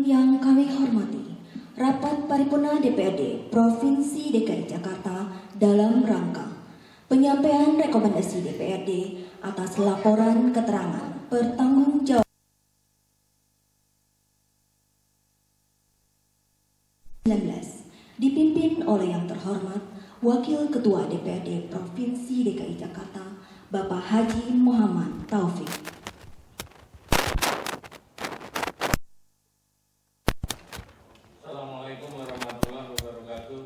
yang kami hormati, rapat paripurna DPRD Provinsi DKI Jakarta dalam rangka penyampaian rekomendasi DPRD atas laporan keterangan pertanggungjawaban 19 dipimpin oleh yang terhormat Wakil Ketua DPRD Provinsi DKI Jakarta, Bapak Haji Muhammad Taufik. Assalamualaikum warahmatullahi wabarakatuh.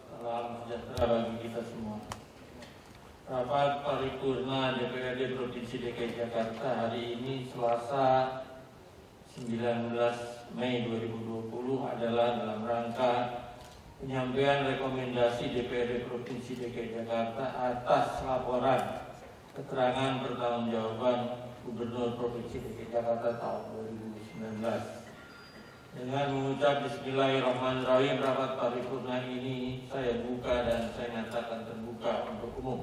Salam sejahtera bagi kita semua. Rapat paripurna DPRD Provinsi DKI Jakarta hari ini Selasa 19 Mei 2020 adalah dalam rangka penyampaian rekomendasi DPRD Provinsi DKI Jakarta atas laporan keterangan pertanggungjawaban Gubernur Provinsi DKI Jakarta tahun 2019. Dengan mengucap Bismillahirrahmanirrahim, rapat paripurna ini saya buka dan saya nyatakan terbuka untuk umum.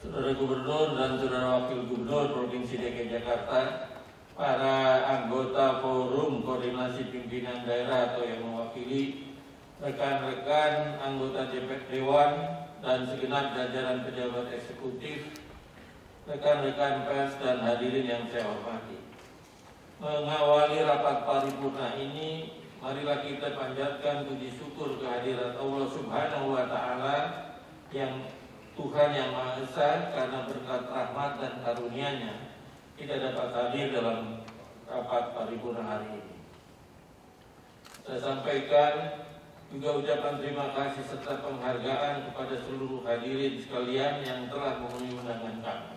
Saudara Gubernur dan Saudara Wakil Gubernur Provinsi DKI Jakarta, para anggota Forum Koordinasi Pimpinan Daerah atau yang mewakili rekan-rekan anggota DPR Dewan dan segenap jajaran pejabat eksekutif, rekan-rekan pers dan hadirin yang saya hormati. Mengawali rapat paripurna ini, marilah kita panjatkan puji syukur kehadirat Allah Subhanahu wa Ta'ala yang Tuhan yang Maha Esa, karena berkat rahmat dan karunia-Nya tidak dapat hadir dalam rapat paripurna hari ini. Saya sampaikan juga ucapan terima kasih serta penghargaan kepada seluruh hadirin sekalian yang telah memenuhi undangan kami.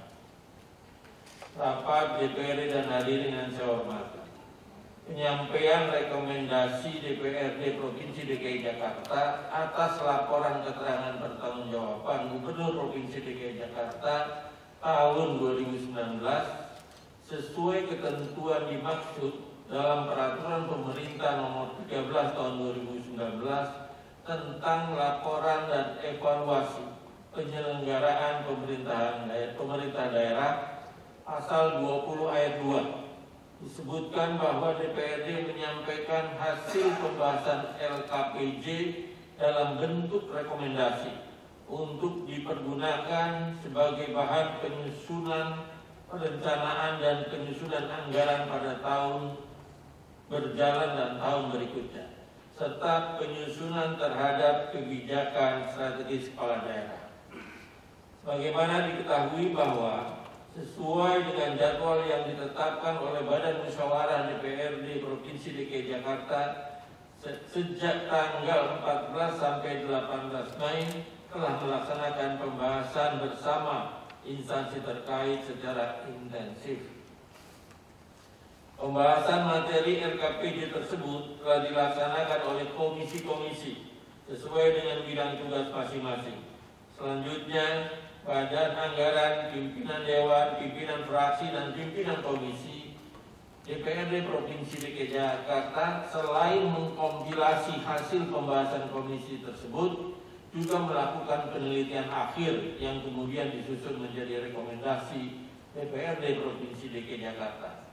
Rapat DPRD dan hadirin yang saya hormati, penyampaian rekomendasi DPRD Provinsi DKI Jakarta atas laporan keterangan pertanggungjawaban Gubernur Provinsi DKI Jakarta tahun 2019 sesuai ketentuan dimaksud dalam Peraturan Pemerintah Nomor 13 Tahun 2019 tentang laporan dan evaluasi penyelenggaraan pemerintah daerah pasal 20 ayat 2. Disebutkan bahwa DPRD menyampaikan hasil pembahasan LKPJ dalam bentuk rekomendasi untuk dipergunakan sebagai bahan penyusunan perencanaan dan penyusunan anggaran pada tahun berjalan dan tahun berikutnya, serta penyusunan terhadap kebijakan strategis kepala daerah. Sebagaimana diketahui bahwa sesuai dengan jadwal yang ditetapkan oleh Badan Musyawarah DPRD Provinsi DKI Jakarta sejak tanggal 14 sampai 18 Mei telah melaksanakan pembahasan bersama instansi terkait secara intensif. Pembahasan materi LKPJ tersebut telah dilaksanakan oleh komisi-komisi sesuai dengan bidang tugas masing-masing. Selanjutnya, Badan Anggaran, Pimpinan Dewan, Pimpinan Fraksi, dan Pimpinan Komisi DPRD Provinsi DKI Jakarta selain mengkompilasi hasil pembahasan komisi tersebut juga melakukan penelitian akhir yang kemudian disusun menjadi rekomendasi DPRD Provinsi DKI Jakarta.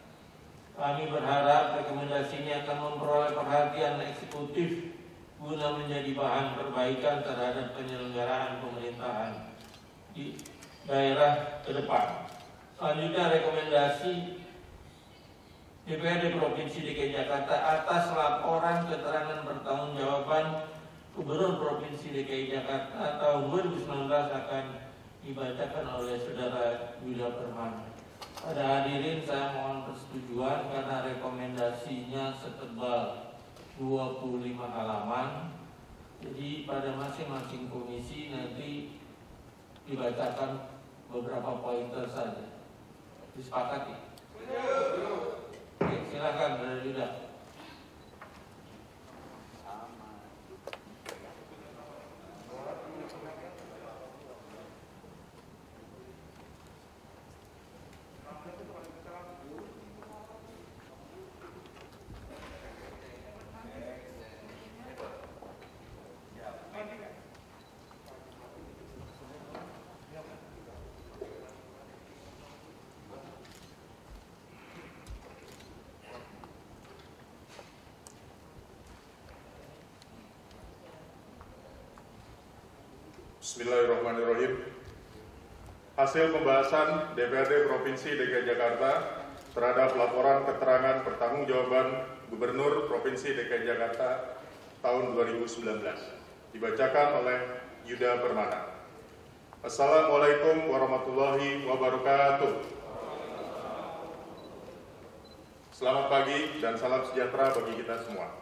Kami berharap rekomendasi ini akan memperoleh perhatian eksekutif guna menjadi bahan perbaikan terhadap penyelenggaraan pemerintahan di daerah ke depan. Selanjutnya, rekomendasi DPRD Provinsi DKI Jakarta atas laporan keterangan pertanggungjawaban Gubernur Provinsi DKI Jakarta tahun 2019 akan dibacakan oleh Saudara Yuda Permana. Pada hadirin, saya mohon persetujuan karena rekomendasinya setebal 25 halaman. Jadi pada masing-masing komisi nanti dibacakan beberapa pointer saja. Disepakati? Oke, silakan Saudara Yuda. Bismillahirrahmanirrahim. Hasil pembahasan DPRD Provinsi DKI Jakarta terhadap laporan keterangan pertanggungjawaban Gubernur Provinsi DKI Jakarta tahun 2019 dibacakan oleh Yuda Permana. Assalamualaikum warahmatullahi wabarakatuh. Selamat pagi dan salam sejahtera bagi kita semua.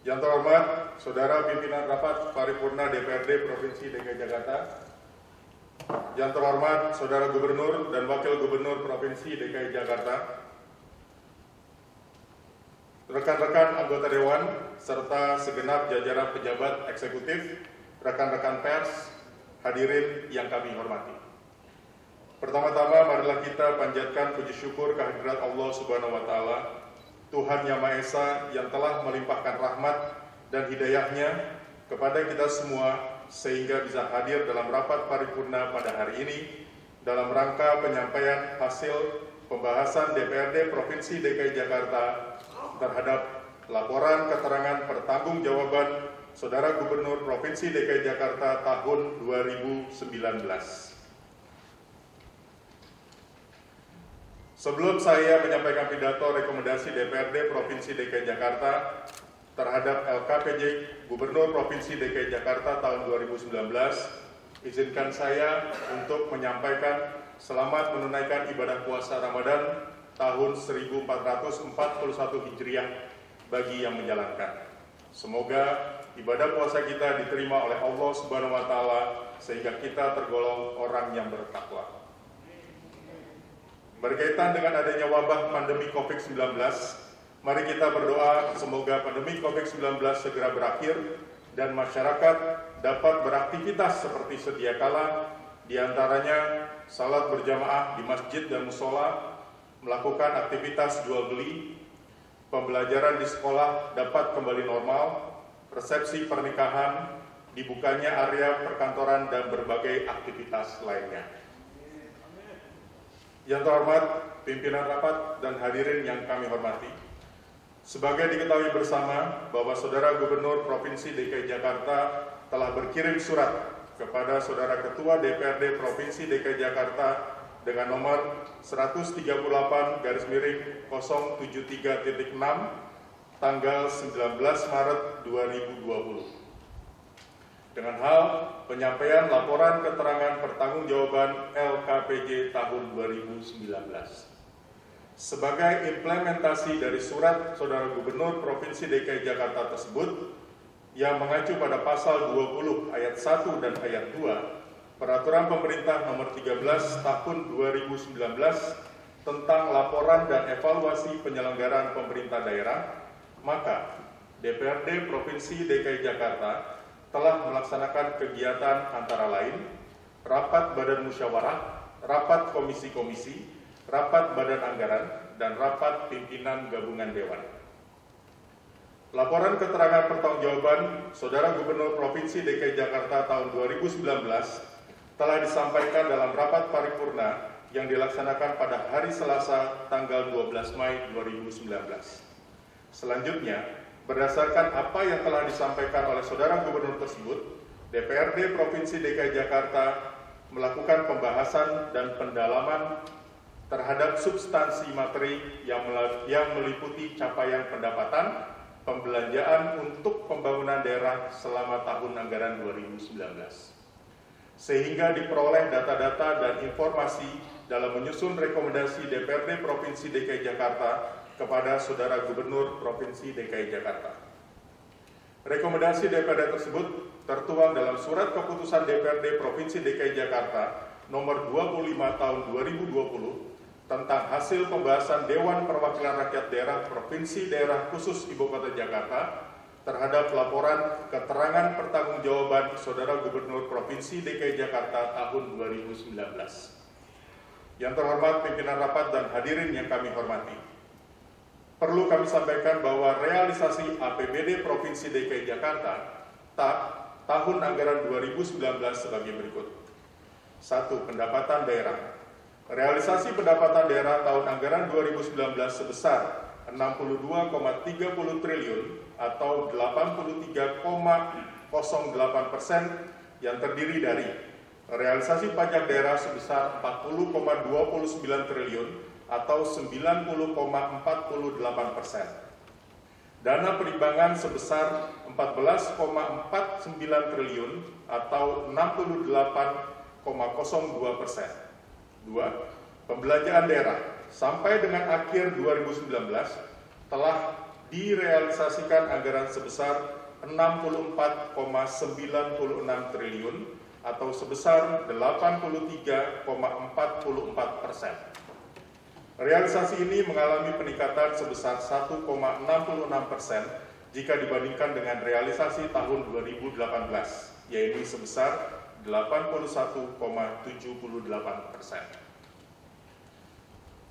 Yang terhormat, Saudara Pimpinan Rapat Paripurna DPRD Provinsi DKI Jakarta. Yang terhormat, Saudara Gubernur dan Wakil Gubernur Provinsi DKI Jakarta. Rekan-rekan anggota Dewan, serta segenap jajaran pejabat eksekutif, rekan-rekan pers, hadirin yang kami hormati. Pertama-tama, marilah kita panjatkan puji syukur kehadirat Allah Subhanahu wa Ta'ala, Tuhan Yang Maha Esa yang telah melimpahkan rahmat dan hidayahnya kepada kita semua sehingga bisa hadir dalam rapat paripurna pada hari ini dalam rangka penyampaian hasil pembahasan DPRD Provinsi DKI Jakarta terhadap laporan keterangan pertanggungjawaban Saudara Gubernur Provinsi DKI Jakarta tahun 2019. Sebelum saya menyampaikan pidato rekomendasi DPRD Provinsi DKI Jakarta terhadap LKPJ Gubernur Provinsi DKI Jakarta tahun 2019, izinkan saya untuk menyampaikan selamat menunaikan ibadah puasa Ramadan tahun 1441 Hijriah bagi yang menjalankan. Semoga ibadah puasa kita diterima oleh Allah Subhanahu wa Ta'ala sehingga kita tergolong orang yang bertakwa. Berkaitan dengan adanya wabah pandemi COVID-19, mari kita berdoa semoga pandemi COVID-19 segera berakhir dan masyarakat dapat beraktivitas seperti sedia kala, diantaranya salat berjamaah di masjid dan musola, melakukan aktivitas jual beli, pembelajaran di sekolah dapat kembali normal, resepsi pernikahan, dibukanya area perkantoran dan berbagai aktivitas lainnya. Yang terhormat, pimpinan rapat dan hadirin yang kami hormati. Sebagai diketahui bersama bahwa Saudara Gubernur Provinsi DKI Jakarta telah berkirim surat kepada Saudara Ketua DPRD Provinsi DKI Jakarta dengan nomor 138/073.6 tanggal 19 Maret 2020. Dengan hal penyampaian laporan keterangan pertanggungjawaban LKPJ tahun 2019. Sebagai implementasi dari surat Saudara Gubernur Provinsi DKI Jakarta tersebut, yang mengacu pada pasal 20 ayat 1 dan ayat 2, Peraturan Pemerintah Nomor 13 Tahun 2019 tentang laporan dan evaluasi penyelenggaraan pemerintah daerah, maka DPRD Provinsi DKI Jakarta telah melaksanakan kegiatan antara lain rapat badan musyawarah, rapat komisi-komisi, rapat badan anggaran, dan rapat pimpinan gabungan dewan. Laporan keterangan pertanggungjawaban Saudara Gubernur Provinsi DKI Jakarta tahun 2019 telah disampaikan dalam rapat paripurna yang dilaksanakan pada hari Selasa tanggal 12 Mei 2019. Selanjutnya, berdasarkan apa yang telah disampaikan oleh Saudara Gubernur tersebut, DPRD Provinsi DKI Jakarta melakukan pembahasan dan pendalaman terhadap substansi materi yang meliputi capaian pendapatan, pembelanjaan untuk pembangunan daerah selama tahun anggaran 2019. Sehingga diperoleh data-data dan informasi dalam menyusun rekomendasi DPRD Provinsi DKI Jakarta kepada Saudara Gubernur Provinsi DKI Jakarta. Rekomendasi DPRD tersebut tertuang dalam Surat Keputusan DPRD Provinsi DKI Jakarta Nomor 25 Tahun 2020 tentang hasil pembahasan Dewan Perwakilan Rakyat Daerah Provinsi Daerah Khusus Ibu Kota Jakarta terhadap laporan keterangan pertanggungjawaban Saudara Gubernur Provinsi DKI Jakarta tahun 2019. Yang terhormat pimpinan rapat dan hadirin yang kami hormati, perlu kami sampaikan bahwa realisasi APBD Provinsi DKI Jakarta tahun anggaran 2019 sebagai berikut. 1. Pendapatan daerah. Realisasi pendapatan daerah tahun anggaran 2019 sebesar 62,30 triliun atau 83,08% yang terdiri dari realisasi pajak daerah sebesar 40,29 triliun atau 90,48%. Dana perimbangan sebesar 14,49 triliun atau 68,02%. 2. Pembelanjaan daerah sampai dengan akhir 2019 telah direalisasikan anggaran sebesar 64,96 triliun atau sebesar 83,44%. Realisasi ini mengalami peningkatan sebesar 1,66% jika dibandingkan dengan realisasi tahun 2018, yaitu sebesar 81,78%.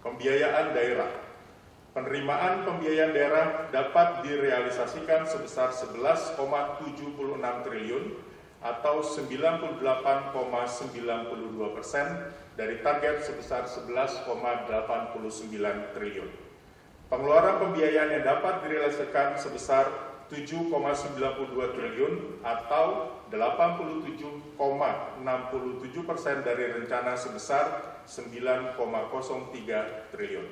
Pembiayaan daerah. Penerimaan pembiayaan daerah dapat direalisasikan sebesar 11,76 triliun atau 98,92% dari target sebesar 11,89 triliun. Pengeluaran pembiayaan yang dapat direalisasikan sebesar 7,92 triliun atau 87,67% dari rencana sebesar 9,03 triliun.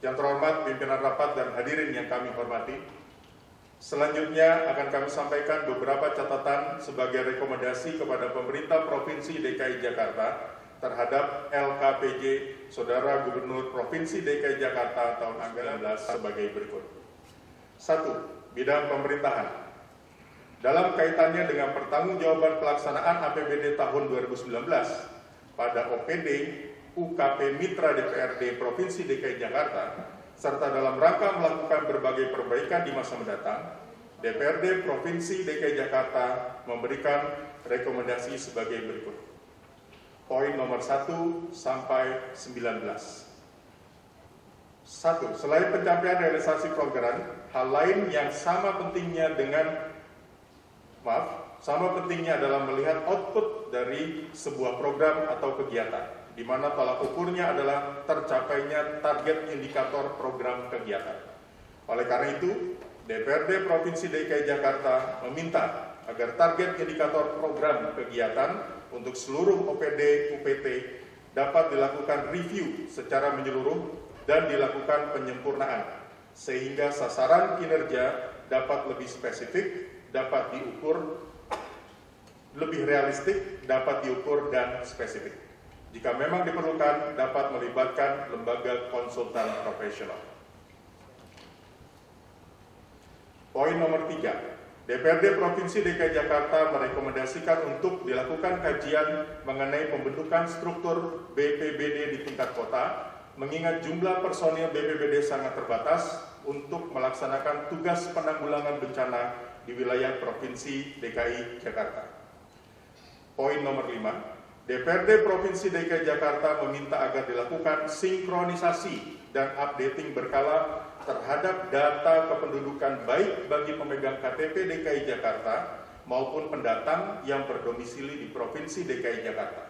Yang terhormat pimpinan rapat dan hadirin yang kami hormati, selanjutnya akan kami sampaikan beberapa catatan sebagai rekomendasi kepada pemerintah Provinsi DKI Jakarta terhadap LKPJ Saudara Gubernur Provinsi DKI Jakarta tahun anggaran 2019 sebagai berikut. 1. Bidang pemerintahan. Dalam kaitannya dengan pertanggungjawaban pelaksanaan APBD tahun 2019 pada OPD UKP Mitra DPRD Provinsi DKI Jakarta, serta dalam rangka melakukan berbagai perbaikan di masa mendatang, DPRD Provinsi DKI Jakarta memberikan rekomendasi sebagai berikut. Poin nomor 1 sampai 19. 1. Selain pencapaian realisasi program, hal lain yang sama pentingnya adalah melihat output dari sebuah program atau kegiatan, di mana tolak ukurnya adalah tercapainya target indikator program kegiatan. Oleh karena itu, DPRD Provinsi DKI Jakarta meminta agar target indikator program kegiatan untuk seluruh OPD UPT dapat dilakukan review secara menyeluruh dan dilakukan penyempurnaan, sehingga sasaran kinerja dapat lebih spesifik, dapat diukur, lebih realistik, dapat diukur dan spesifik. Jika memang diperlukan, dapat melibatkan lembaga konsultan profesional. Poin nomor 3. DPRD Provinsi DKI Jakarta merekomendasikan untuk dilakukan kajian mengenai pembentukan struktur BPBD di tingkat kota, mengingat jumlah personil BPBD sangat terbatas untuk melaksanakan tugas penanggulangan bencana di wilayah Provinsi DKI Jakarta. Poin nomor 5. DPRD Provinsi DKI Jakarta meminta agar dilakukan sinkronisasi dan updating berkala terhadap data kependudukan baik bagi pemegang KTP DKI Jakarta maupun pendatang yang berdomisili di Provinsi DKI Jakarta,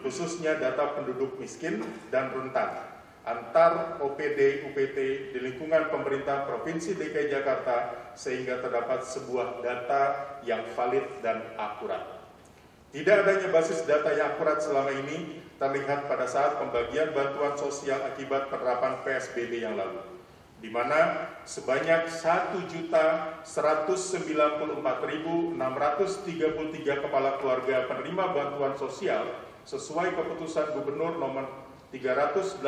khususnya data penduduk miskin dan rentan antar OPD UPT di lingkungan pemerintah Provinsi DKI Jakarta sehingga terdapat sebuah data yang valid dan akurat. Tidak adanya basis data yang akurat selama ini terlihat pada saat pembagian bantuan sosial akibat penerapan PSBB yang lalu, di mana sebanyak 1.194.633 kepala keluarga penerima bantuan sosial sesuai keputusan Gubernur nomor 386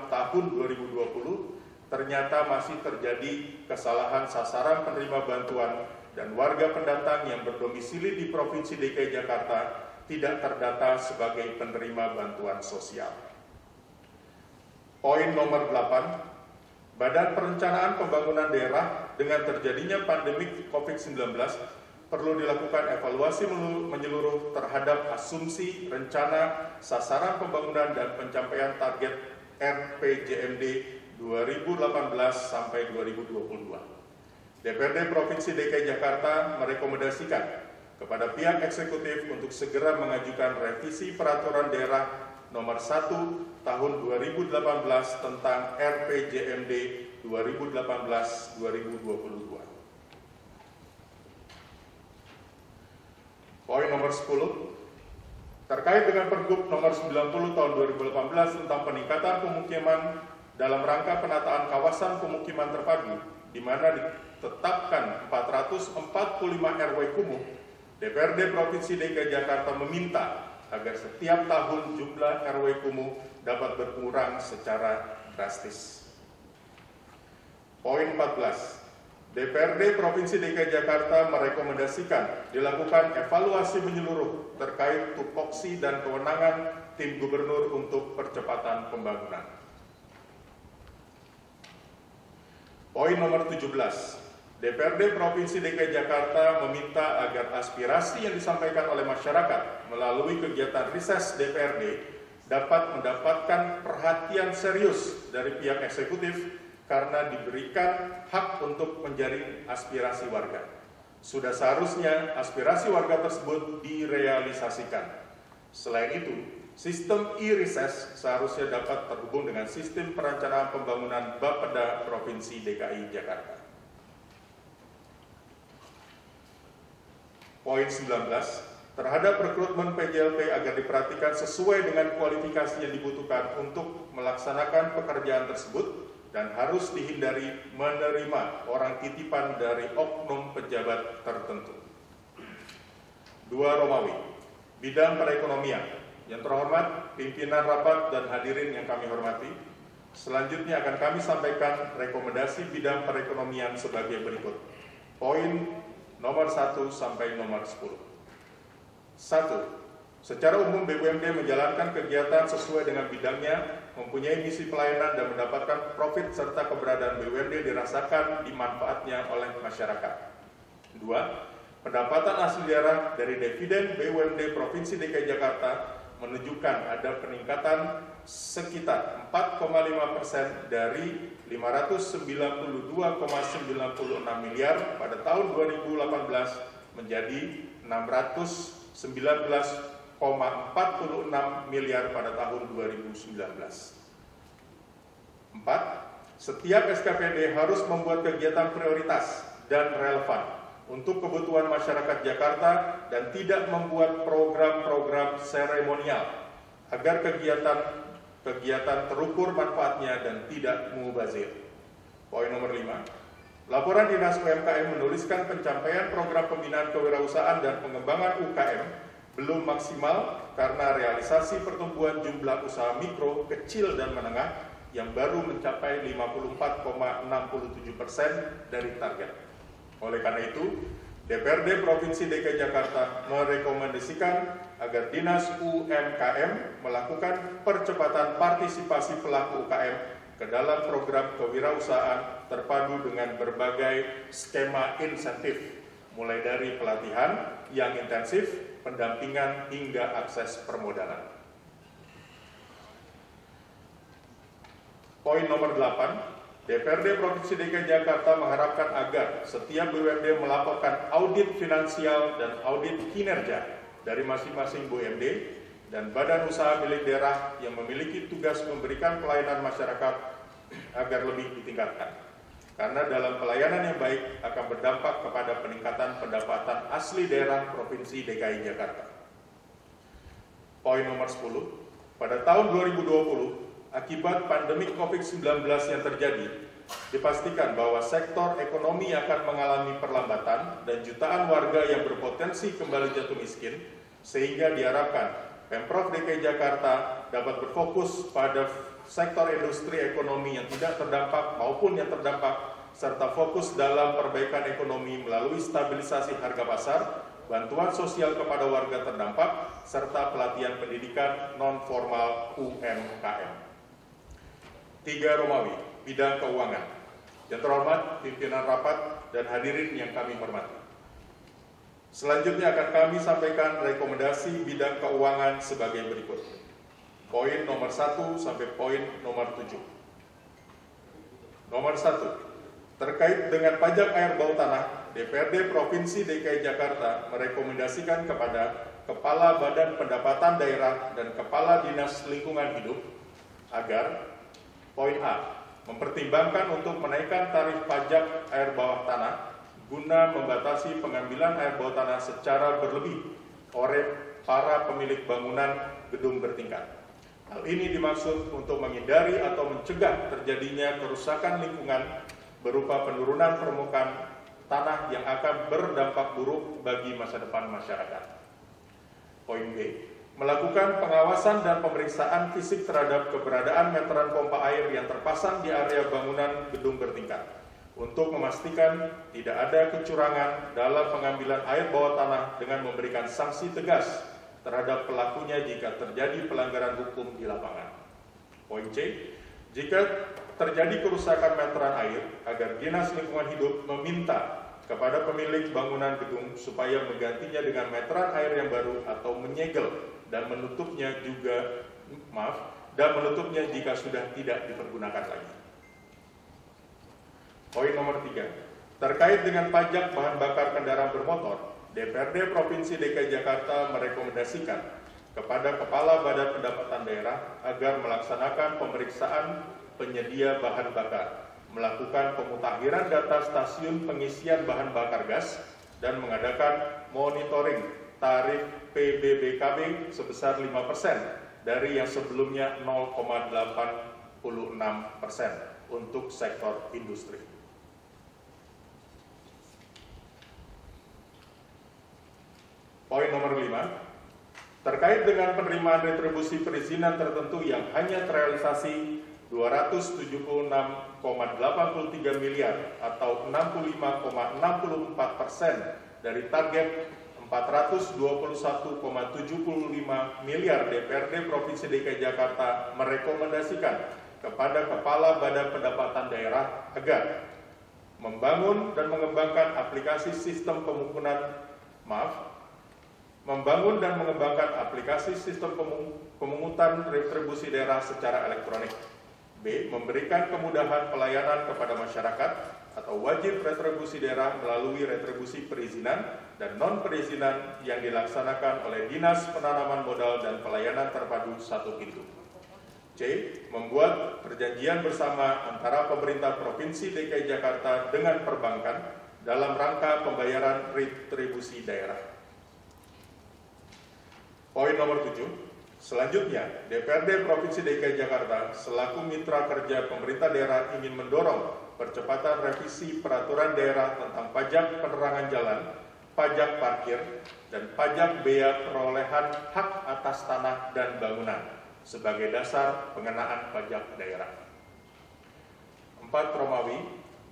tahun 2020 ternyata masih terjadi kesalahan sasaran penerima bantuan dan warga pendatang yang berdomisili di Provinsi DKI Jakarta tidak terdata sebagai penerima bantuan sosial. Poin nomor 8, Badan Perencanaan Pembangunan Daerah dengan terjadinya pandemi COVID-19 perlu dilakukan evaluasi menyeluruh terhadap asumsi, rencana, sasaran pembangunan dan pencapaian target RPJMD 2018 sampai 2022. DPRD Provinsi DKI Jakarta merekomendasikan kepada pihak eksekutif untuk segera mengajukan revisi Peraturan Daerah Nomor 1 Tahun 2018 tentang RPJMD 2018-2022. Poin nomor 10, terkait dengan Pergub nomor 90 tahun 2018 tentang peningkatan pemukiman dalam rangka penataan kawasan pemukiman terpadu, di mana ditetapkan 445 RW kumuh, DPRD Provinsi DKI Jakarta meminta agar setiap tahun jumlah RW kumuh dapat berkurang secara drastis. Poin 14, DPRD Provinsi DKI Jakarta merekomendasikan dilakukan evaluasi menyeluruh terkait tupoksi dan kewenangan tim gubernur untuk percepatan pembangunan. Poin nomor 17, DPRD Provinsi DKI Jakarta meminta agar aspirasi yang disampaikan oleh masyarakat melalui kegiatan rises DPRD dapat mendapatkan perhatian serius dari pihak eksekutif karena diberikan hak untuk menjaring aspirasi warga. Sudah seharusnya aspirasi warga tersebut direalisasikan. Selain itu, sistem e-rises seharusnya dapat terhubung dengan sistem perencanaan pembangunan Bapeda Provinsi DKI Jakarta. Poin 19, terhadap rekrutmen PJLP agar diperhatikan sesuai dengan kualifikasi yang dibutuhkan untuk melaksanakan pekerjaan tersebut dan harus dihindari menerima orang titipan dari oknum pejabat tertentu. 2 Romawi, bidang perekonomian. Yang terhormat, pimpinan rapat dan hadirin yang kami hormati, selanjutnya akan kami sampaikan rekomendasi bidang perekonomian sebagai berikut. Poin nomor 1 sampai nomor 10. 1. Secara umum BUMD menjalankan kegiatan sesuai dengan bidangnya, mempunyai misi pelayanan dan mendapatkan profit serta keberadaan BUMD dirasakan dimanfaatnya oleh masyarakat. 2. Pendapatan asli daerah dari dividen BUMD Provinsi DKI Jakarta menunjukkan ada peningkatan sekitar 4,5% dari 592,96 miliar pada tahun 2018 menjadi 619,46 miliar pada tahun 2019. 4. Setiap SKPD harus membuat kegiatan prioritas dan relevan untuk kebutuhan masyarakat Jakarta dan tidak membuat program-program seremonial agar kegiatan terukur manfaatnya dan tidak mubazir. Poin nomor 5. Laporan Dinas UMKM menuliskan pencapaian program pembinaan kewirausahaan dan pengembangan UKM belum maksimal karena realisasi pertumbuhan jumlah usaha mikro, kecil, dan menengah yang baru mencapai 54,67% dari target. Oleh karena itu, DPRD Provinsi DKI Jakarta merekomendasikan agar Dinas UMKM melakukan percepatan partisipasi pelaku UKM ke dalam program kewirausahaan terpadu dengan berbagai skema insentif, mulai dari pelatihan yang intensif, pendampingan, hingga akses permodalan. Poin nomor 8, DPRD Provinsi DKI Jakarta mengharapkan agar setiap BUMD melaporkan audit finansial dan audit kinerja dari masing-masing BUMD dan badan usaha milik daerah yang memiliki tugas memberikan pelayanan masyarakat agar lebih ditingkatkan. Karena dalam pelayanan yang baik akan berdampak kepada peningkatan pendapatan asli daerah Provinsi DKI Jakarta. Poin nomor 10, pada tahun 2020, akibat pandemi COVID-19 yang terjadi, dipastikan bahwa sektor ekonomi akan mengalami perlambatan dan jutaan warga yang berpotensi kembali jatuh miskin, sehingga diharapkan Pemprov DKI Jakarta dapat berfokus pada sektor industri ekonomi yang tidak terdampak maupun yang terdampak, serta fokus dalam perbaikan ekonomi melalui stabilisasi harga pasar, bantuan sosial kepada warga terdampak, serta pelatihan pendidikan non-formal UMKM. 3 Romawi, bidang keuangan. Yang terhormat, pimpinan rapat dan hadirin yang kami hormati. Selanjutnya akan kami sampaikan rekomendasi bidang keuangan sebagai berikut. Poin nomor 1 sampai poin nomor 7. Nomor 1, terkait dengan pajak air bawah tanah, DPRD Provinsi DKI Jakarta merekomendasikan kepada Kepala Badan Pendapatan Daerah dan Kepala Dinas Lingkungan Hidup agar poin A, mempertimbangkan untuk menaikkan tarif pajak air bawah tanah guna membatasi pengambilan air bawah tanah secara berlebih oleh para pemilik bangunan gedung bertingkat. Hal ini dimaksud untuk menghindari atau mencegah terjadinya kerusakan lingkungan berupa penurunan permukaan tanah yang akan berdampak buruk bagi masa depan masyarakat. Poin B, melakukan pengawasan dan pemeriksaan fisik terhadap keberadaan meteran pompa air yang terpasang di area bangunan gedung bertingkat untuk memastikan tidak ada kecurangan dalam pengambilan air bawah tanah dengan memberikan sanksi tegas terhadap pelakunya jika terjadi pelanggaran hukum di lapangan. Poin C, jika terjadi kerusakan meteran air, agar Dinas Lingkungan Hidup meminta kepada pemilik bangunan gedung supaya menggantinya dengan meteran air yang baru atau menyegel dan menutupnya jika sudah tidak dipergunakan lagi. Poin nomor 3, terkait dengan pajak bahan bakar kendaraan bermotor, DPRD Provinsi DKI Jakarta merekomendasikan kepada Kepala Badan Pendapatan Daerah agar melaksanakan pemeriksaan penyedia bahan bakar, melakukan pemutakhiran data stasiun pengisian bahan bakar gas, dan mengadakan monitoring tarif PBBKB sebesar 5% dari yang sebelumnya 0,86% untuk sektor industri. Poin nomor 5, terkait dengan penerimaan retribusi perizinan tertentu yang hanya terrealisasi 276,83 miliar atau 65,64% dari target 421,75 miliar, DPRD Provinsi DKI Jakarta merekomendasikan kepada Kepala Badan Pendapatan Daerah agar membangun dan mengembangkan aplikasi sistem pemungutan retribusi daerah secara elektronik. B. Memberikan kemudahan pelayanan kepada masyarakat atau wajib retribusi daerah melalui retribusi perizinan dan non-perizinan yang dilaksanakan oleh Dinas Penanaman Modal dan Pelayanan Terpadu Satu Pintu. C. Membuat perjanjian bersama antara pemerintah Provinsi DKI Jakarta dengan perbankan dalam rangka pembayaran retribusi daerah. Poin nomor 7. Selanjutnya, DPRD Provinsi DKI Jakarta selaku mitra kerja pemerintah daerah ingin mendorong percepatan revisi peraturan daerah tentang pajak penerangan jalan, pajak parkir, dan pajak bea perolehan hak atas tanah dan bangunan sebagai dasar pengenaan pajak daerah. 4. Romawi,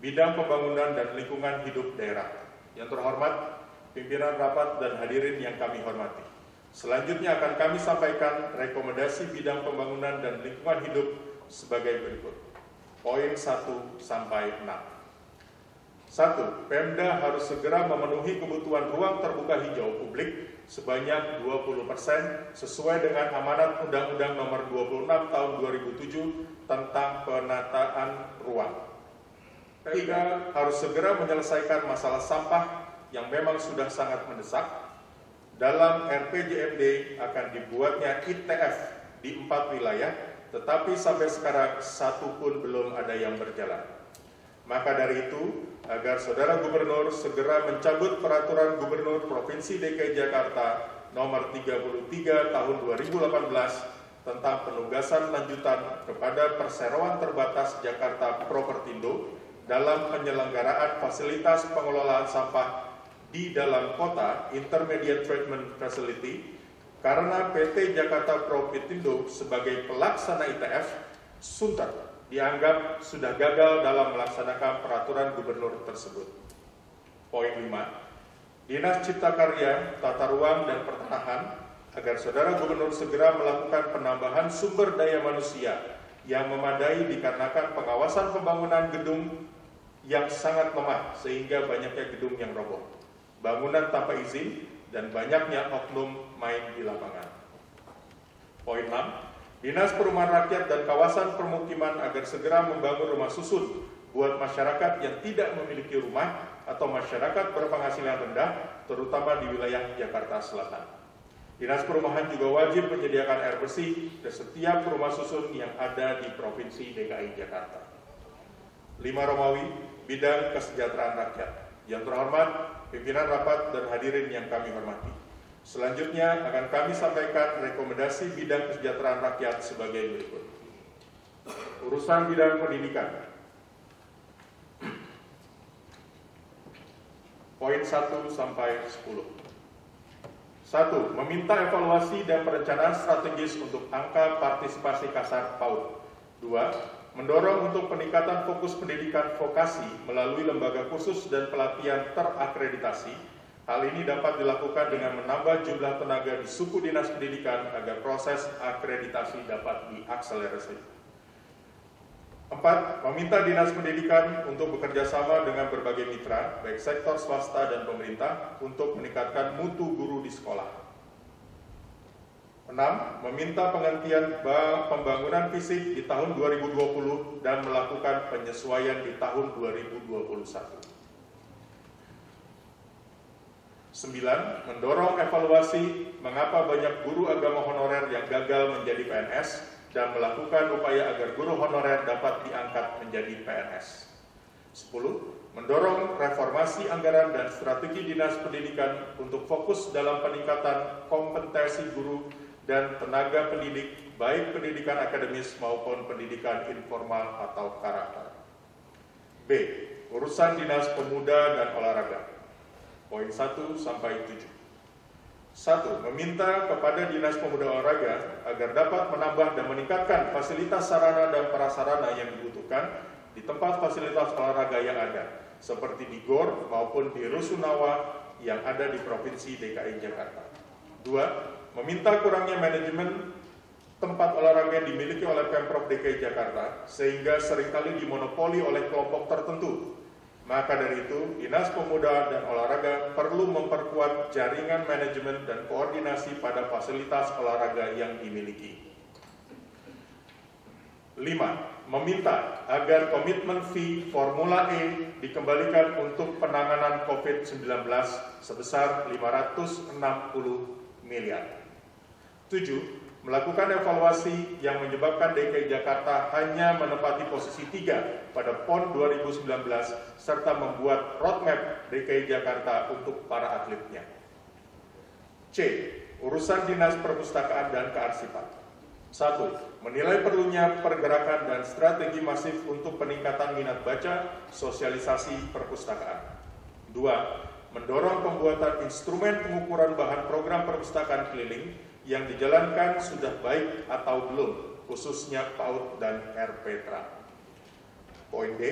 bidang pembangunan dan lingkungan hidup daerah. Yang terhormat, pimpinan rapat dan hadirin yang kami hormati. Selanjutnya akan kami sampaikan rekomendasi bidang pembangunan dan lingkungan hidup sebagai berikut. Poin 1 sampai 6. 1. Pemda harus segera memenuhi kebutuhan ruang terbuka hijau publik sebanyak 20% sesuai dengan amanat Undang-Undang Nomor 26 Tahun 2007 tentang penataan ruang. 3. Harus segera menyelesaikan masalah sampah yang memang sudah sangat mendesak. Dalam RPJMD akan dibuatnya ITF di 4 wilayah, tetapi sampai sekarang satu pun belum ada yang berjalan. Maka dari itu, agar Saudara Gubernur segera mencabut Peraturan Gubernur Provinsi DKI Jakarta Nomor 33 Tahun 2018 tentang penugasan lanjutan kepada Perseroan Terbatas Jakarta Propertindo dalam penyelenggaraan fasilitas pengelolaan sampah di dalam kota Intermediate Treatment Facility, karena PT Jakarta Propertindo sebagai pelaksana ITF Sunter dianggap sudah gagal dalam melaksanakan peraturan gubernur tersebut. Poin 5. Dinas Cipta Karya, Tata Ruang dan Pertanahan agar Saudara Gubernur segera melakukan penambahan sumber daya manusia yang memadai dikarenakan pengawasan pembangunan gedung yang sangat lemah sehingga banyaknya gedung yang roboh, bangunan tanpa izin, dan banyaknya oknum main di lapangan. Poin 6. Dinas Perumahan Rakyat dan Kawasan Permukiman agar segera membangun rumah susun buat masyarakat yang tidak memiliki rumah atau masyarakat berpenghasilan rendah, terutama di wilayah Jakarta Selatan. Dinas Perumahan juga wajib menyediakan air bersih di setiap rumah susun yang ada di Provinsi DKI Jakarta. 5. Romawi, bidang kesejahteraan rakyat. Yang terhormat, pimpinan rapat dan hadirin yang kami hormati. Selanjutnya akan kami sampaikan rekomendasi bidang kesejahteraan rakyat sebagai berikut. Urusan bidang pendidikan. Poin 1 sampai 10. 1. Meminta evaluasi dan perencanaan strategis untuk angka partisipasi kasar PAUD. 2. Mendorong untuk peningkatan fokus pendidikan vokasi melalui lembaga kursus dan pelatihan terakreditasi. Hal ini dapat dilakukan dengan menambah jumlah tenaga di suku dinas pendidikan agar proses akreditasi dapat diakselerasi. 4. Meminta dinas pendidikan untuk bekerjasama dengan berbagai mitra, baik sektor swasta dan pemerintah, untuk meningkatkan mutu guru di sekolah. 6. Meminta penghentian pembangunan fisik di tahun 2020 dan melakukan penyesuaian di tahun 2021. 9. Mendorong evaluasi mengapa banyak guru agama honorer yang gagal menjadi PNS dan melakukan upaya agar guru honorer dapat diangkat menjadi PNS. 10. Mendorong reformasi anggaran dan strategi dinas pendidikan untuk fokus dalam peningkatan kompetensi guru dan tenaga pendidik, baik pendidikan akademis maupun pendidikan informal atau karakter. B. Urusan dinas pemuda dan olahraga. Poin 1 sampai 7. 1. Meminta kepada Dinas Pemuda Olahraga agar dapat menambah dan meningkatkan fasilitas sarana dan prasarana yang dibutuhkan di tempat fasilitas olahraga yang ada, seperti di GOR maupun di Rusunawa yang ada di Provinsi DKI Jakarta. 2. Meminta kurangnya manajemen tempat olahraga yang dimiliki oleh Pemprov DKI Jakarta, sehingga seringkali dimonopoli oleh kelompok tertentu. Maka dari itu, Dinas Pemuda dan Olahraga perlu memperkuat jaringan manajemen dan koordinasi pada fasilitas olahraga yang dimiliki. 5. Meminta agar komitmen fee Formula E dikembalikan untuk penanganan COVID-19 sebesar 560 miliar. 7. Melakukan evaluasi yang menyebabkan DKI Jakarta hanya menempati posisi 3 pada PON 2019 serta membuat roadmap DKI Jakarta untuk para atletnya. C. Urusan Dinas Perpustakaan dan Kearsipan. 1. Menilai perlunya pergerakan dan strategi masif untuk peningkatan minat baca, sosialisasi perpustakaan. 2. Mendorong pembuatan instrumen pengukuran bahan program perpustakaan keliling yang dijalankan sudah baik atau belum, khususnya PAUD dan RPTRA. Poin D.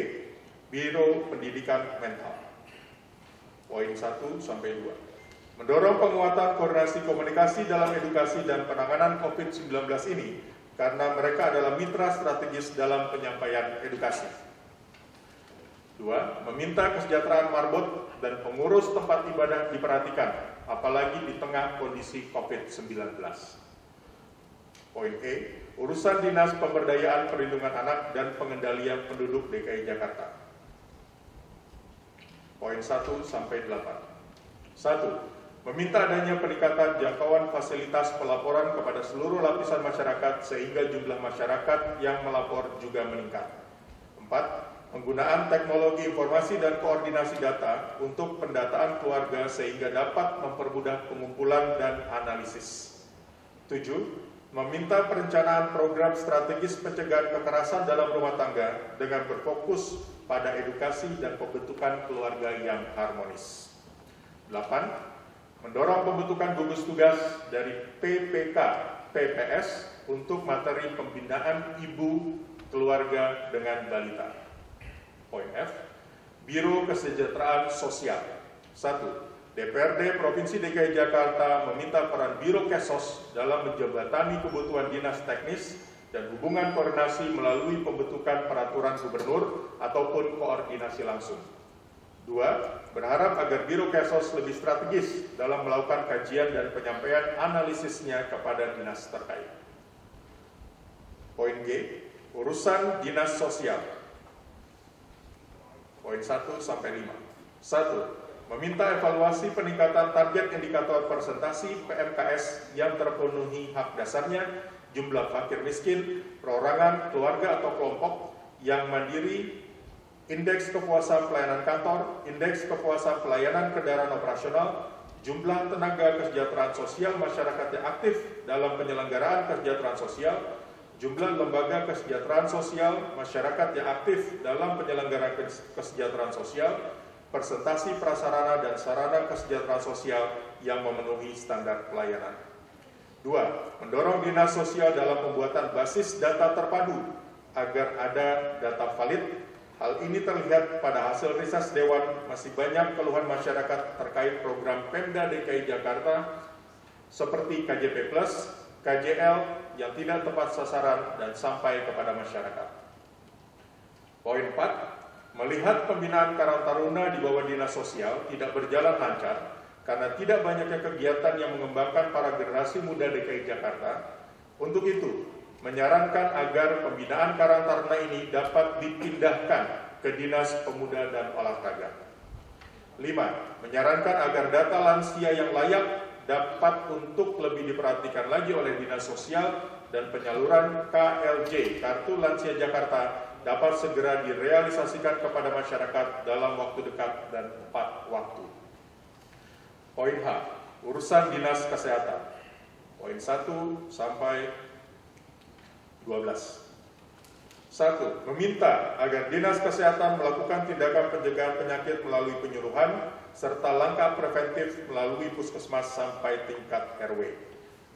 Biro Pendidikan Mental. Poin 1 sampai 2. Mendorong penguatan koordinasi komunikasi dalam edukasi dan penanganan COVID-19 ini karena mereka adalah mitra strategis dalam penyampaian edukasi. 2. Meminta kesejahteraan marbot dan pengurus tempat ibadah diperhatikan, apalagi di tengah kondisi COVID-19. Poin E. Urusan Dinas Pemberdayaan Perlindungan Anak dan Pengendalian Penduduk DKI Jakarta. Poin 1 sampai 8. 1. Meminta adanya peningkatan jangkauan fasilitas pelaporan kepada seluruh lapisan masyarakat sehingga jumlah masyarakat yang melapor juga meningkat. 4. Penggunaan teknologi informasi dan koordinasi data untuk pendataan keluarga sehingga dapat mempermudah pengumpulan dan analisis. 7. Meminta perencanaan program strategis pencegahan kekerasan dalam rumah tangga dengan berfokus pada edukasi dan pembentukan keluarga yang harmonis. 8. Mendorong pembentukan gugus tugas dari PPK PPS untuk materi pembinaan ibu keluarga dengan balita. Poin F. Biro Kesejahteraan Sosial. 1. DPRD Provinsi DKI Jakarta meminta peran Biro Kesos dalam menjembatani kebutuhan dinas teknis dan hubungan koordinasi melalui pembentukan peraturan gubernur ataupun koordinasi langsung. 2. Berharap agar Biro Kesos lebih strategis dalam melakukan kajian dan penyampaian analisisnya kepada dinas terkait. Poin G. Urusan Dinas Sosial. Poin 1 sampai 5. 1. Meminta evaluasi peningkatan target indikator persentasi PMKS yang terpenuhi hak dasarnya, jumlah fakir miskin, perorangan, keluarga atau kelompok yang mandiri, indeks kepuasan pelayanan kantor, indeks kepuasan pelayanan kendaraan operasional, jumlah tenaga kesejahteraan sosial masyarakat yang aktif dalam penyelenggaraan kesejahteraan sosial, jumlah lembaga kesejahteraan sosial masyarakat yang aktif dalam penyelenggaraan kesejahteraan sosial, persentase prasarana dan sarana kesejahteraan sosial yang memenuhi standar pelayanan. 2. Mendorong dinas sosial dalam pembuatan basis data terpadu agar ada data valid. Hal ini terlihat pada hasil riset Dewan masih banyak keluhan masyarakat terkait program Pemda DKI Jakarta seperti KJP+, KJL yang tidak tepat sasaran dan sampai kepada masyarakat. Poin 4, melihat pembinaan Karang Taruna di bawah dinas sosial tidak berjalan lancar karena tidak banyaknya kegiatan yang mengembangkan para generasi muda DKI Jakarta. Untuk itu, menyarankan agar pembinaan Karang Taruna ini dapat dipindahkan ke Dinas Pemuda dan Olahraga. 5. Menyarankan agar data lansia yang layak dapat untuk lebih diperhatikan lagi oleh Dinas Sosial dan penyaluran KLJ, Kartu Lansia Jakarta, dapat segera direalisasikan kepada masyarakat dalam waktu dekat dan tepat waktu. Poin H. Urusan Dinas Kesehatan. Poin 1 sampai 12. 1. Meminta agar Dinas Kesehatan melakukan tindakan pencegahan penyakit melalui penyuluhan serta langkah preventif melalui puskesmas sampai tingkat RW.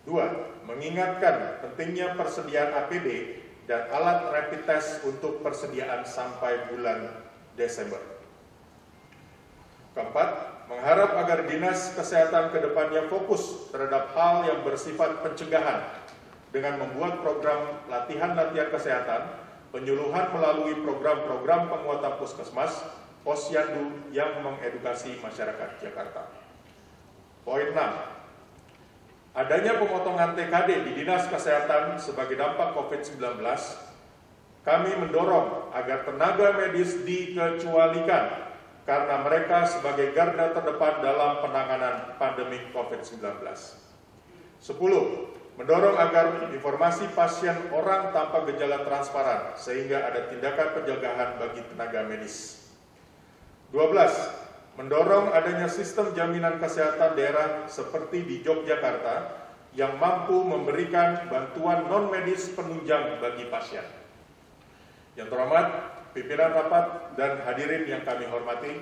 2. Mengingatkan pentingnya persediaan APD dan alat rapid test untuk persediaan sampai bulan Desember. Keempat, mengharap agar Dinas Kesehatan ke depannya fokus terhadap hal yang bersifat pencegahan dengan membuat program latihan-latihan kesehatan, penyuluhan melalui program-program penguatan puskesmas, posyandu yang mengedukasi masyarakat Jakarta. Poin 6. Adanya pemotongan TKD di Dinas Kesehatan sebagai dampak COVID-19, kami mendorong agar tenaga medis dikecualikan karena mereka sebagai garda terdepan dalam penanganan pandemi COVID-19. 10. Mendorong agar informasi pasien orang tanpa gejala transparan sehingga ada tindakan pencegahan bagi tenaga medis. 12. Mendorong adanya sistem jaminan kesehatan daerah seperti di Yogyakarta yang mampu memberikan bantuan non-medis penunjang bagi pasien. Yang terhormat, pimpinan rapat dan hadirin yang kami hormati,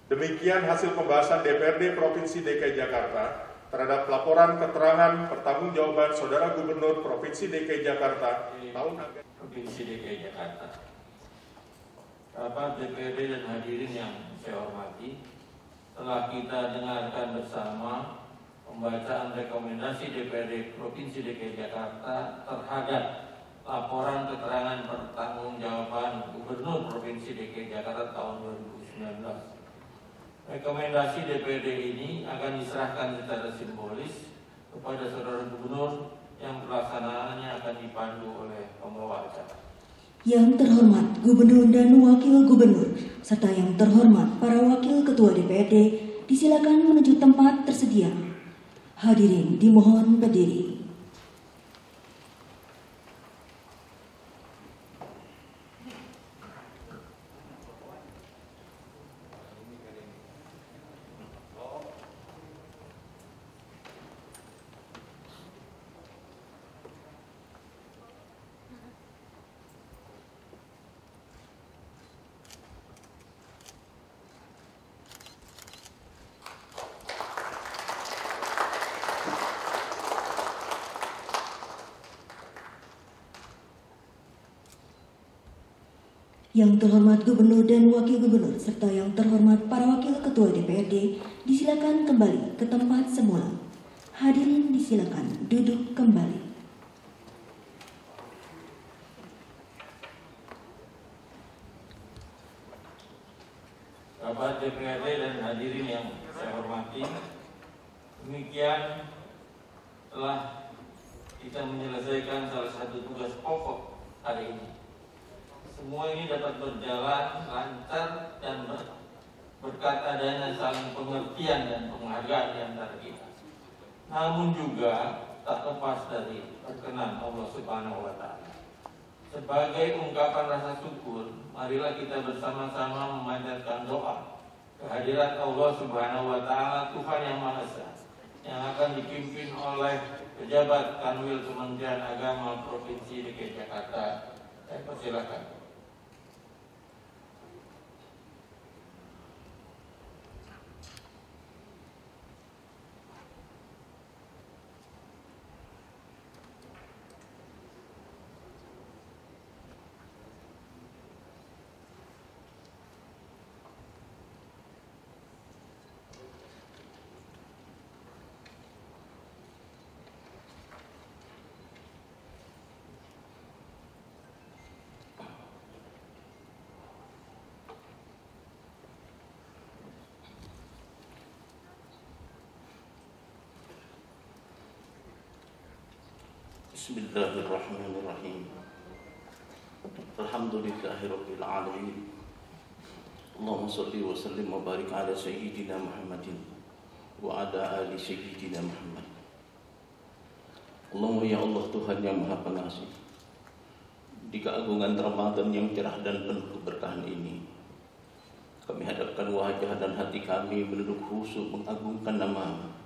demikian hasil pembahasan DPRD Provinsi DKI Jakarta terhadap laporan keterangan pertanggungjawaban Saudara Gubernur Provinsi DKI Jakarta tahun Provinsi DKI Jakarta. Rapat DPRD dan hadirin yang saya hormati, telah kita dengarkan bersama pembacaan rekomendasi DPRD Provinsi DKI Jakarta terhadap laporan keterangan pertanggungjawaban Gubernur Provinsi DKI Jakarta tahun 2019. Rekomendasi DPRD ini akan diserahkan secara simbolis kepada Saudara Gubernur yang pelaksanaannya akan dipandu oleh pembawa acara. Yang terhormat Gubernur dan Wakil Gubernur, serta yang terhormat para Wakil Ketua DPRD, disilakan menuju tempat tersedia. Hadirin dimohon berdiri. Yang terhormat Gubernur dan Wakil Gubernur, serta yang terhormat para Wakil Ketua DPRD, disilakan kembali ke tempat semula. Hadirin disilakan duduk kembali. Rapat DPRD dan hadirin yang saya hormati, demikian telah kita menyelesaikan salah satu tugas pokok hari ini. Semua ini dapat berjalan lancar dan berkat adanya saling pengertian dan penghargaan di antara kita. Namun juga tak lepas dari perkenan Allah Subhanahu wa Ta'ala. Sebagai ungkapan rasa syukur, marilah kita bersama-sama memanjatkan doa kehadirat Allah Subhanahu wa Ta'ala, Tuhan yang Maha Esa, yang akan dipimpin oleh pejabat Kanwil Kementerian Agama Provinsi DKI Jakarta. Saya persilakan. Bismillahirrahmanirrahim. Alhamdulillahirabbil alamin. Allahumma shalli wa sallim wa barik ala sayyidina Muhammadin wa ala ali sayyidina Muhammad. Allahumma ya Allah, Tuhan yang Maha Pengasih, di keagungan Ramadan yang cerah dan penuh keberkahan ini, kami hadapkan wajah dan hati kami menunduk khusyuk mengagungkan nama-Mu.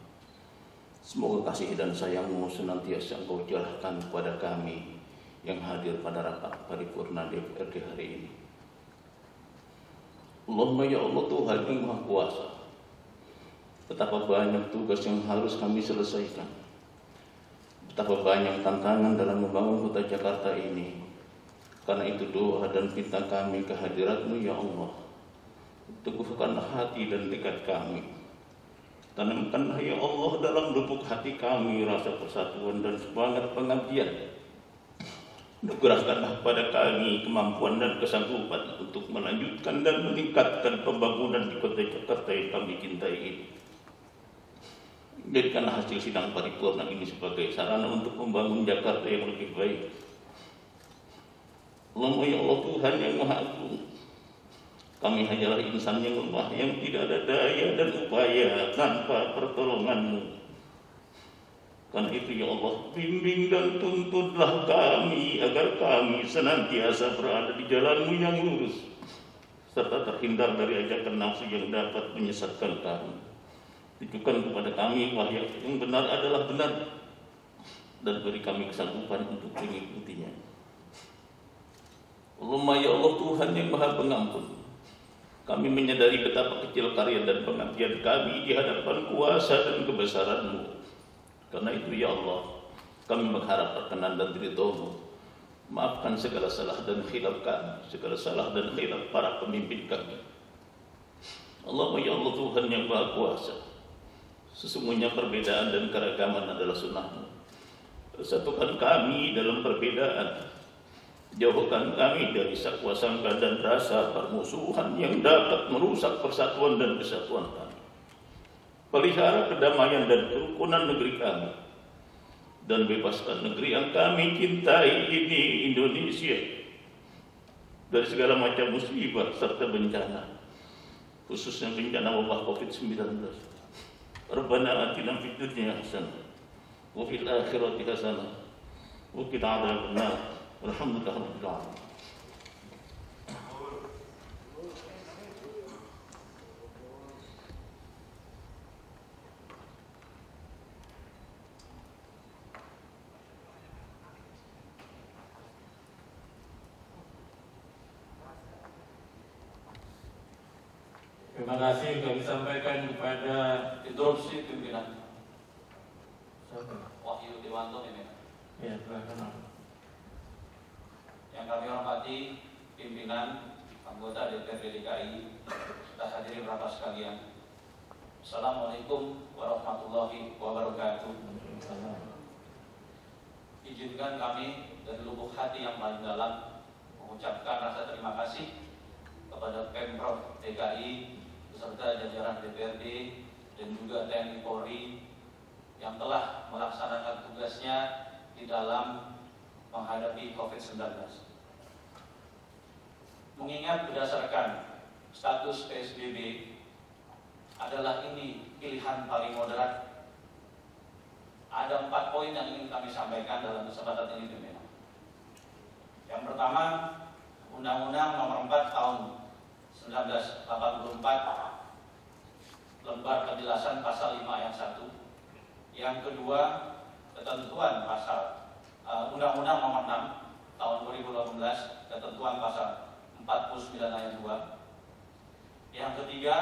Semoga kasih dan sayang-Mu senantiasa Engkau curahkan kepada kami yang hadir pada rapat paripurna DPRD hari ini. Allahumma ya Allah, Tuhan yang Maha Kuasa, betapa banyak tugas yang harus kami selesaikan, betapa banyak tantangan dalam membangun kota Jakarta ini. Karena itu doa dan pinta kami kehadirat-Mu ya Allah, teguhkanlah hati dan tekad kami. Tanamkanlah ya Allah dalam lubuk hati kami rasa persatuan dan semangat pengabdian. Nugerahkanlah pada kami kemampuan dan kesanggupan untuk melanjutkan dan meningkatkan pembangunan di kota Jakarta yang kami cintai ini. Jadikanlah hasil sidang paripurna ini sebagai sarana untuk membangun Jakarta yang lebih baik. Allahumma ya Allah, Tuhan yang Maha Agung, kami hanyalah insan yang lemah, yang tidak ada daya dan upaya tanpa pertolongan-Mu. Karena itu ya Allah, bimbing dan tuntunlah kami agar kami senantiasa berada di jalan-Mu yang lurus, serta terhindar dari ajakan nafsu yang dapat menyesatkan kami. Tunjukkan kepada kami wahyu yang benar adalah benar, dan beri kami kesanggupan untuk mengikutinya. Allahumma ya Allah, Tuhan yang Maha Pengampun, kami menyadari betapa kecil karya dan pengabdian kami di hadapan kuasa dan kebesaran-Mu. Karena itu ya Allah, kami mengharap perkenan dan ridho-Mu. Maafkan segala salah dan khilaf kami, segala salah dan khilaf para pemimpin kami. Allahumma ya Allah, Tuhan yang Maha Kuasa, sesungguhnya perbedaan dan keragaman adalah sunnah-Mu. Satukan kami dalam perbedaan, jauhkan kami dari sakwa sangka dan rasa permusuhan yang dapat merusak persatuan dan kesatuan kami. Pelihara kedamaian dan kerukunan negeri kami, dan bebaskan negeri yang kami cintai ini, Indonesia, dari segala macam musibah serta bencana, khususnya bencana wabah COVID-19. Rabbana atina fid dunya hasanah wa fil akhirati hasanah wa qina adzabannar. Alhamdulillah rabbil alamin. Terima kasih kami sampaikan kepada instruksi pimpinan. Wahyu Dewanto ini. Ya, silakan. Yang kami hormati pimpinan, anggota DPRD DKI, serta hadirin rapat sekalian. Assalamualaikum warahmatullahi wabarakatuh. Izinkan kami dari lubuk hati yang paling dalam mengucapkan rasa terima kasih kepada Pemprov DKI beserta jajaran DPRD dan juga TNI Polri yang telah melaksanakan tugasnya di dalam menghadapi COVID-19. Mengingat berdasarkan status PSBB adalah ini pilihan paling moderat, ada 4 poin yang ingin kami sampaikan dalam kesempatan ini, pimpinan. Yang pertama, Undang-Undang Nomor 4 Tahun 1984 lembar penjelasan pasal 5 ayat 1. Yang kedua, ketentuan pasal Undang-Undang Nomor 6 Tahun 2018, ketentuan pasal 49 ayat 2. Yang ketiga,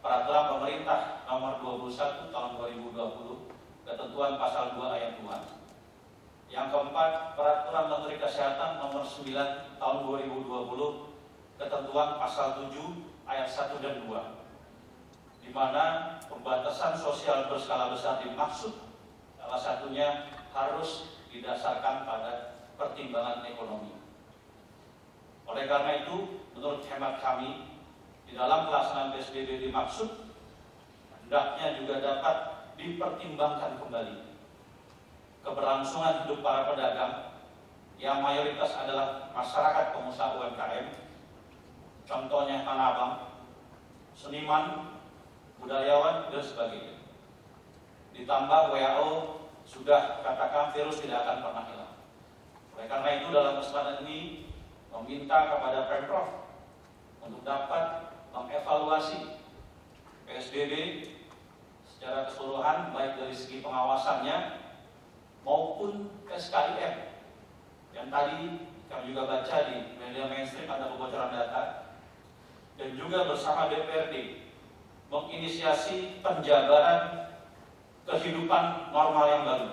Peraturan Pemerintah Nomor 21 Tahun 2020, ketentuan pasal 2 ayat 2. Yang keempat, Peraturan Menteri Kesehatan Nomor 9 Tahun 2020, ketentuan pasal 7 ayat 1 dan 2, di mana pembatasan sosial berskala besar dimaksud salah satunya harus didasarkan pada pertimbangan ekonomi. Oleh karena itu, menurut hemat kami, di dalam pelaksanaan PSBB dimaksud hendaknya juga dapat dipertimbangkan kembali keberlangsungan hidup para pedagang yang mayoritas adalah masyarakat pengusaha UMKM, contohnya tanah abang, seniman, budayawan, dan sebagainya. Ditambah WHO sudah katakan virus tidak akan pernah hilang. Oleh karena itu dalam kesempatan ini meminta kepada Pemprov untuk dapat mengevaluasi PSBB secara keseluruhan, baik dari segi pengawasannya maupun SKIM yang tadi kami juga baca di media mainstream ada kebocoran data, dan juga bersama DPRD menginisiasi penjabaran kehidupan normal yang baru,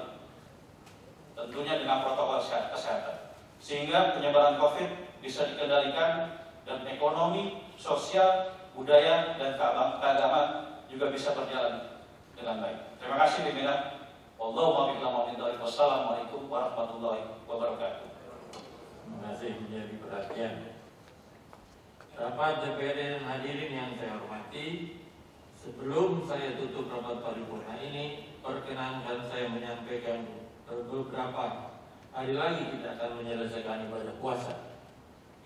tentunya dengan protokol kesehatan, sehingga penyebaran COVID bisa dikendalikan dan ekonomi, sosial, budaya, dan keagamaan juga bisa berjalan dengan baik. Terima kasih pimpinan. Wassalamualaikum warahmatullahi wabarakatuh. Terima kasih menjadi perhatian. Rapat DPRD dan hadirin yang saya hormati, sebelum saya tutup rapat paripurna ini, perkenankan saya menyampaikan beberapa hari lagi kita akan menyelesaikan ibadah puasa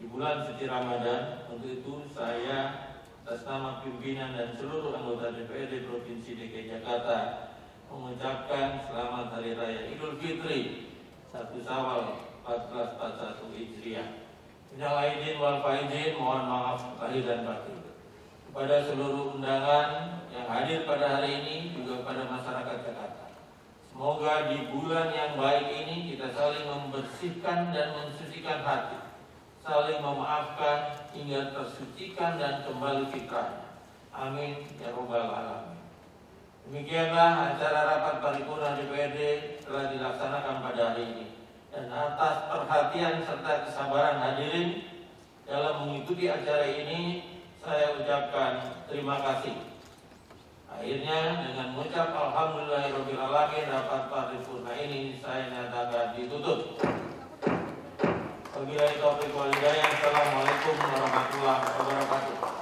di bulan suci Ramadan. Untuk itu saya atas nama pimpinan dan seluruh anggota DPRD Provinsi DKI Jakarta mengucapkan selamat Hari Raya Idul Fitri 1 Syawal 1441 Hijriah. Minal aidin wal faizin, mohon maaf lahir dan batin kepada seluruh undangan yang hadir pada hari ini, juga pada masyarakat Jakarta. Semoga di bulan yang baik ini kita saling membersihkan dan mensucikan hati, saling memaafkan hingga tersucikan dan kembali fitrahnya. Amin ya robbal alamin. Demikianlah acara rapat paripurna DPRD telah dilaksanakan pada hari ini, dan atas perhatian serta kesabaran hadirin dalam mengikuti acara ini saya ucapkan terima kasih. Akhirnya dengan mengucap alhamdulillahirabbil alamin, rapat paripurna ini saya nyatakan ditutup. Wabillahi taufiq wal hidayah. Assalamualaikum warahmatullahi wabarakatuh.